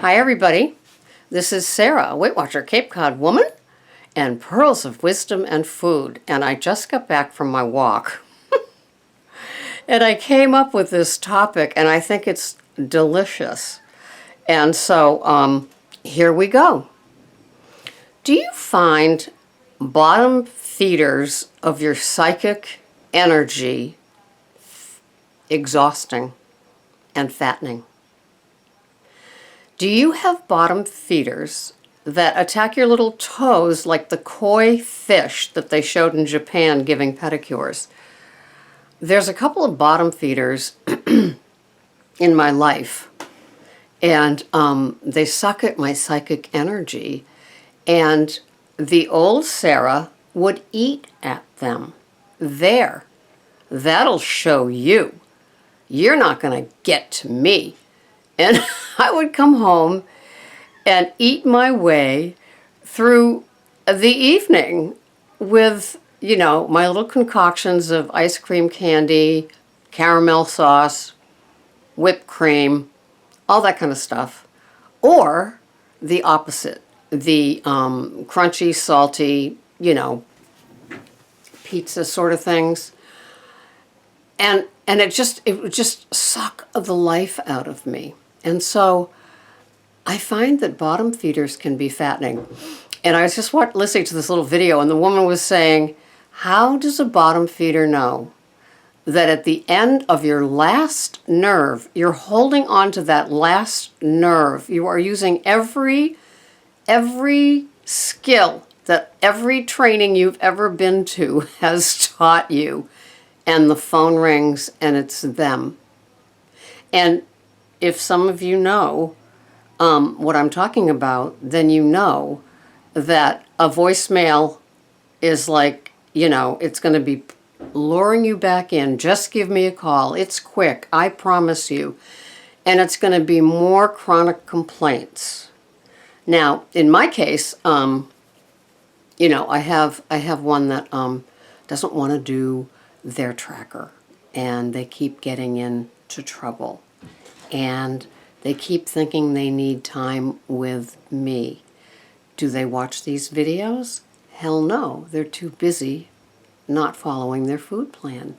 Hi everybody, this is Sarah, Weight Watcher Cape Cod woman, and Pearls of Wisdom and Food. And I just got back from my walk. And I came up with this topic, and I think it's delicious. And so here we go. Do you find bottom feeders of your psychic energy exhausting and fattening? Do you have bottom feeders that attack your little toes like the koi fish that they showed in Japan giving pedicures? There's a couple of bottom feeders in my life, and they suck at my psychic energy, and the old Sarah would eat at them. There, that'll show you. You're not going to get to me. And I would come home and eat my way through the evening with, you know, my little concoctions of ice cream candy, caramel sauce, whipped cream, all that kind of stuff. Or the opposite, the crunchy, salty, you know, pizza sort of things. And it would just suck the life out of me. And so I find that bottom feeders can be fattening. And I was just listening to this little video, and the woman was saying, how does a bottom feeder know that at the end of your last nerve, you're holding on to that last nerve? You are using every skill that every training you've ever been to has taught you. And the phone rings, and it's them. And if some of you know what I'm talking about, then you know that a voicemail is like, you know, it's going to be luring you back in. Just give me a call. It's quick. I promise you. And it's going to be more chronic complaints. Now, in my case, you know, I have one that doesn't want to do their tracker, and they keep getting into trouble, and they keep thinking they need time with me. Do they watch these videos? Hell no, they're too busy not following their food plan.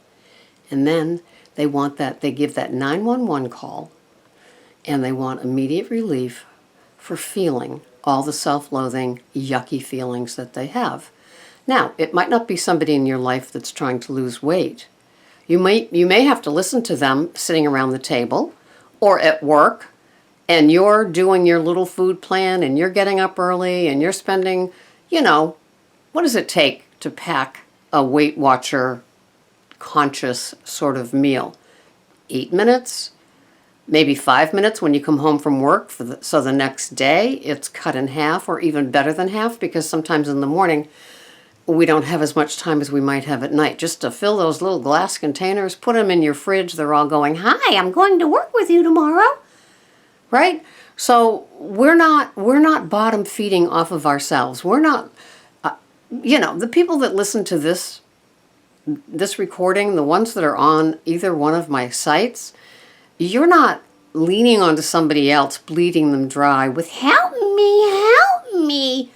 And then they give that 911 call, and they want immediate relief for feeling all the self-loathing, yucky feelings that they have. Now, it might not be somebody in your life that's trying to lose weight. You may have to listen to them sitting around the table or at work, and you're doing your little food plan, and you're getting up early, and you're spending, you know, what does it take to pack a Weight Watcher conscious sort of meal? 8 minutes? Maybe 5 minutes when you come home from work, so the next day it's cut in half, or even better than half, because sometimes in the morning we don't have as much time as we might have at night. Just to fill those little glass containers, put them in your fridge, they're all going, hi, I'm going to work with you tomorrow. Right? So we're not bottom feeding off of ourselves. We're not, you know, the people that listen to this recording, the ones that are on either one of my sites, you're not leaning onto somebody else, bleeding them dry with, help me.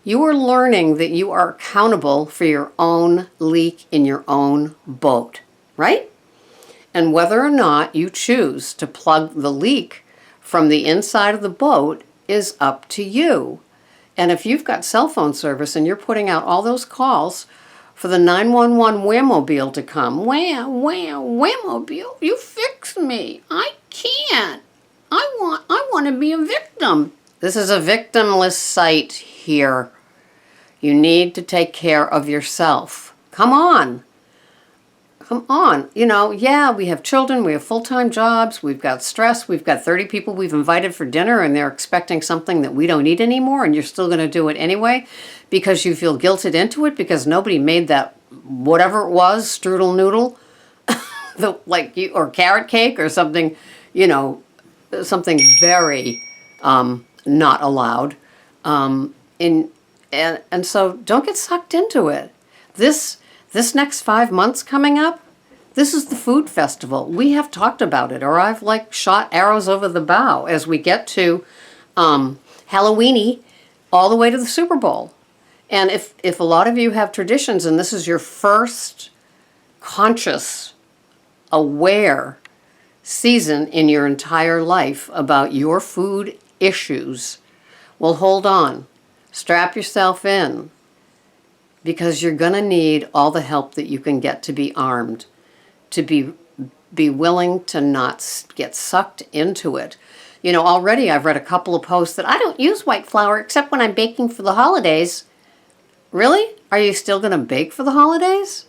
You are learning that you are accountable for your own leak in your own boat, right? And whether or not you choose to plug the leak from the inside of the boat is up to you. And if you've got cell phone service and you're putting out all those calls for the 911 Whammobile to come, Whammobile, you fix me. I can't. I want to be a victim. This is a victimless site here. You need to take care of yourself. Come on. You know, yeah, we have children, we have full-time jobs, we've got stress, we've got 30 people we've invited for dinner, and they're expecting something that we don't eat anymore, and you're still going to do it anyway because you feel guilted into it because nobody made that whatever it was, strudel noodle, or carrot cake or something, you know, something very not allowed. And so don't get sucked into it. This next 5 months coming up, this is the food festival. We have talked about it, or I've shot arrows over the bow as we get to Halloweeny all the way to the Super Bowl. And if a lot of you have traditions and this is your first conscious, aware season in your entire life about your food issues, well, hold on. Strap yourself in, because you're going to need all the help that you can get to be armed, to be willing to not get sucked into it. You know, already I've read a couple of posts that I don't use white flour except when I'm baking for the holidays. Really? Are you still going to bake for the holidays?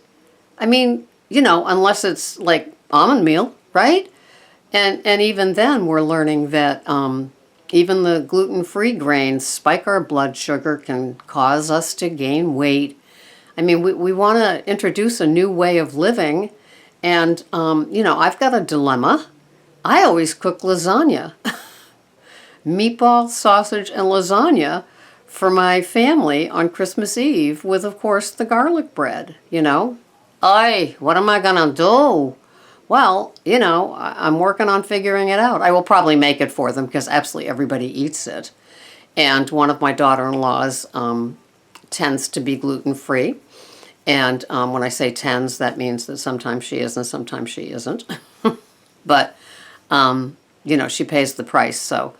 I mean, you know, unless it's like almond meal, right? And even then, we're learning that even the gluten-free grains spike our blood sugar, can cause us to gain weight. I mean, we want to introduce a new way of living. And, you know, I've got a dilemma. I always cook lasagna. Meatball, sausage, and lasagna for my family on Christmas Eve with, of course, the garlic bread, you know. Ay, what am I going to do? Well, you know, I'm working on figuring it out. I will probably make it for them because absolutely everybody eats it. And one of my daughter-in-laws tends to be gluten-free. And when I say tends, that means that sometimes she is and sometimes she isn't. But, you know, she pays the price. So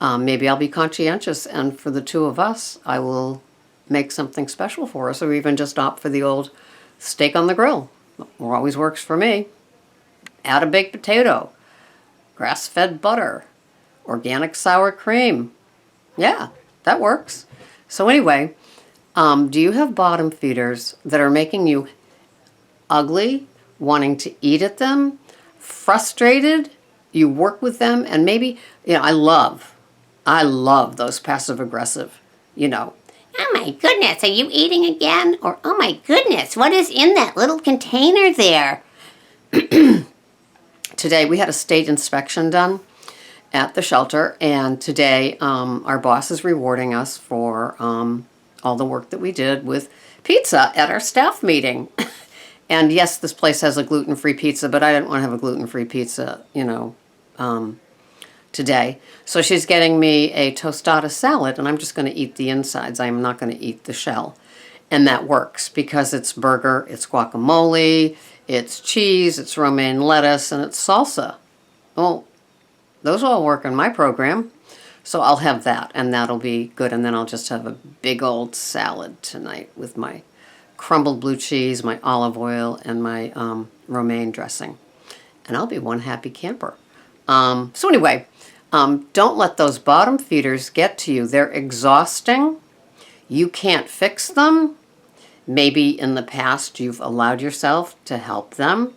maybe I'll be conscientious. And for the two of us, I will make something special for us, or even just opt for the old steak on the grill. Always works for me. Add a baked potato, grass-fed butter, organic sour cream. Yeah, that works. So anyway, do you have bottom feeders that are making you ugly, wanting to eat at them, frustrated? You work with them, and maybe, you know, I love those passive-aggressive, you know, oh my goodness, are you eating again? Or, oh my goodness, what is in that little container there? Today we had a state inspection done at the shelter, and today our boss is rewarding us for all the work that we did with pizza at our staff meeting. And yes, this place has a gluten-free pizza, but I didn't want to have a gluten-free pizza, you know, today. So she's getting me a tostada salad, and I'm just going to eat the insides. I'm not going to eat the shell. And that works because it's burger, it's guacamole, it's cheese, it's romaine lettuce, and it's salsa. Well, those all work in my program. So I'll have that, and that'll be good. And then I'll just have a big old salad tonight with my crumbled blue cheese, my olive oil, and my romaine dressing. And I'll be one happy camper. So anyway, don't let those bottom feeders get to you. They're exhausting. You can't fix them. Maybe in the past you've allowed yourself to help them.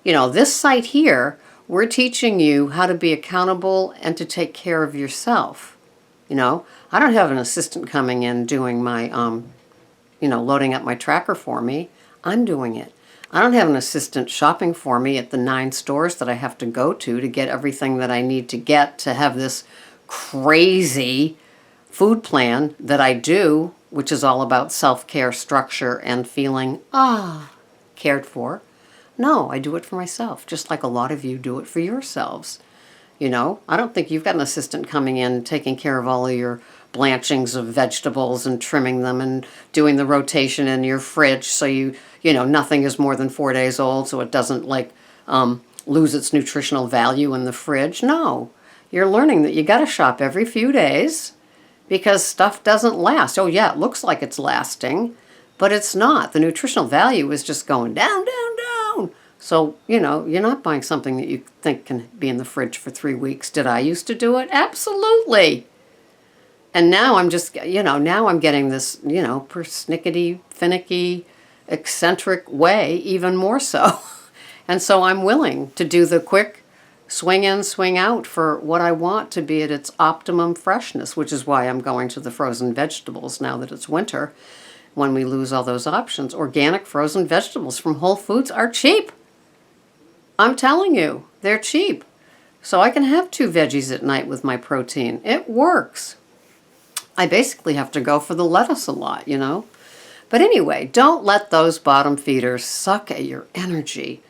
You know, this site here, we're teaching you how to be accountable and to take care of yourself. You know, I don't have an assistant coming in doing my, you know, loading up my tracker for me. I'm doing it. I don't have an assistant shopping for me at the 9 stores that I have to go to get everything that I need to get to have this crazy food plan that I do, which is all about self-care, structure, and feeling, cared for. No, I do it for myself, just like a lot of you do it for yourselves. You know, I don't think you've got an assistant coming in taking care of all of your blanchings of vegetables and trimming them and doing the rotation in your fridge so you know, nothing is more than 4 days old so it doesn't like lose its nutritional value in the fridge. No, you're learning that you got to shop every few days because stuff doesn't last. Oh yeah, it looks like it's lasting, but it's not. The nutritional value is just going down, down, down. So, you know, you're not buying something that you think can be in the fridge for 3 weeks. Did I used to do it? Absolutely. And now I'm just, you know, now I'm getting this, you know, persnickety, finicky, eccentric way even more so. And so I'm willing to do the quick swing in, swing out for what I want to be at its optimum freshness, which is why I'm going to the frozen vegetables now that it's winter, when we lose all those options. Organic frozen vegetables from Whole Foods are cheap. I'm telling you, they're cheap. So I can have 2 veggies at night with my protein. It works. I basically have to go for the lettuce a lot, you know. But anyway, don't let those bottom feeders suck at your energy,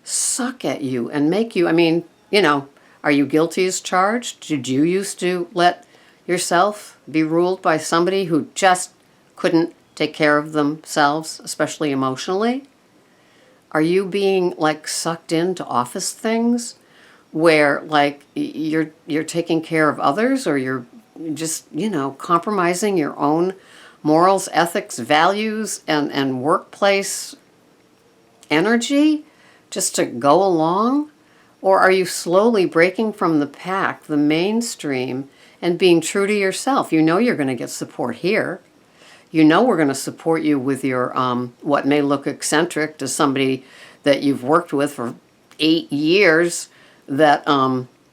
suck at you and make you, I mean, you know, are you guilty as charged? Did you used to let yourself be ruled by somebody who just couldn't take care of themselves, especially emotionally? Are you being like sucked into office things where like you're taking care of others, or you're just, compromising your own morals, ethics, values, and workplace energy just to go along? Or are you slowly breaking from the pack, the mainstream, and being true to yourself? You know you're going to get support here. You know we're going to support you with your what may look eccentric to somebody that you've worked with for 8 years that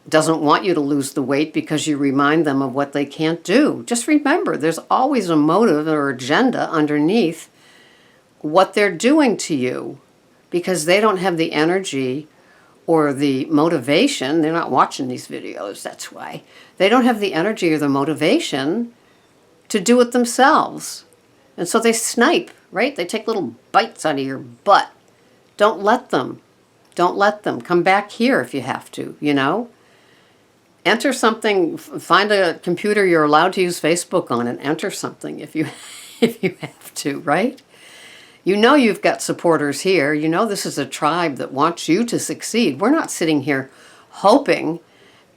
doesn't want you to lose the weight because you remind them of what they can't do. Just remember, there's always a motive or agenda underneath what they're doing to you, because they don't have the energy or the motivation. They're not watching these videos, that's why. They don't have the energy or the motivation to do it themselves. And so they snipe, right? They take little bites out of your butt. Don't let them. Don't let them. Come back here if you have to, Enter something, find a computer you're allowed to use Facebook on and enter something if you if you have to, right? You know you've got supporters here. You know this is a tribe that wants you to succeed. We're not sitting here hoping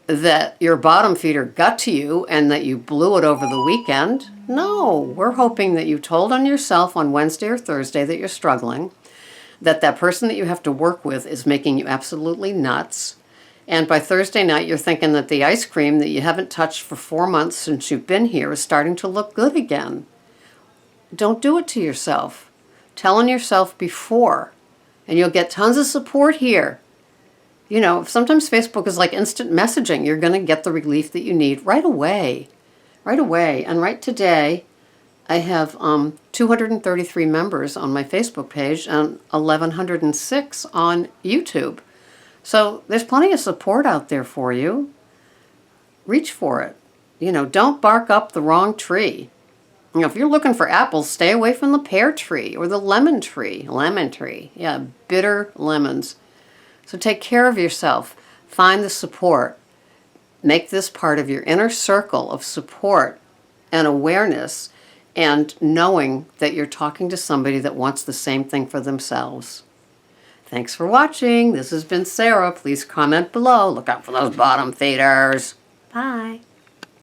that your bottom feeder got to you and that you blew it over the weekend. No, we're hoping that you told on yourself on Wednesday or Thursday that you're struggling, that person that you have to work with is making you absolutely nuts. And by Thursday night, you're thinking that the ice cream that you haven't touched for 4 months since you've been here is starting to look good again. Don't do it to yourself. Tell on yourself before, and you'll get tons of support here. Sometimes Facebook is like instant messaging. You're going to get the relief that you need right away. Right away. And right today, I have 233 members on my Facebook page and 1,106 on YouTube. So there's plenty of support out there for you. Reach for it. Don't bark up the wrong tree. If you're looking for apples, stay away from the pear tree or the lemon tree. Lemon tree. Yeah, bitter lemons. So take care of yourself. Find the support. Make this part of your inner circle of support and awareness, and knowing that you're talking to somebody that wants the same thing for themselves. Thanks for watching. This has been Sarah. Please comment below. Look out for those bottom feeders. Bye.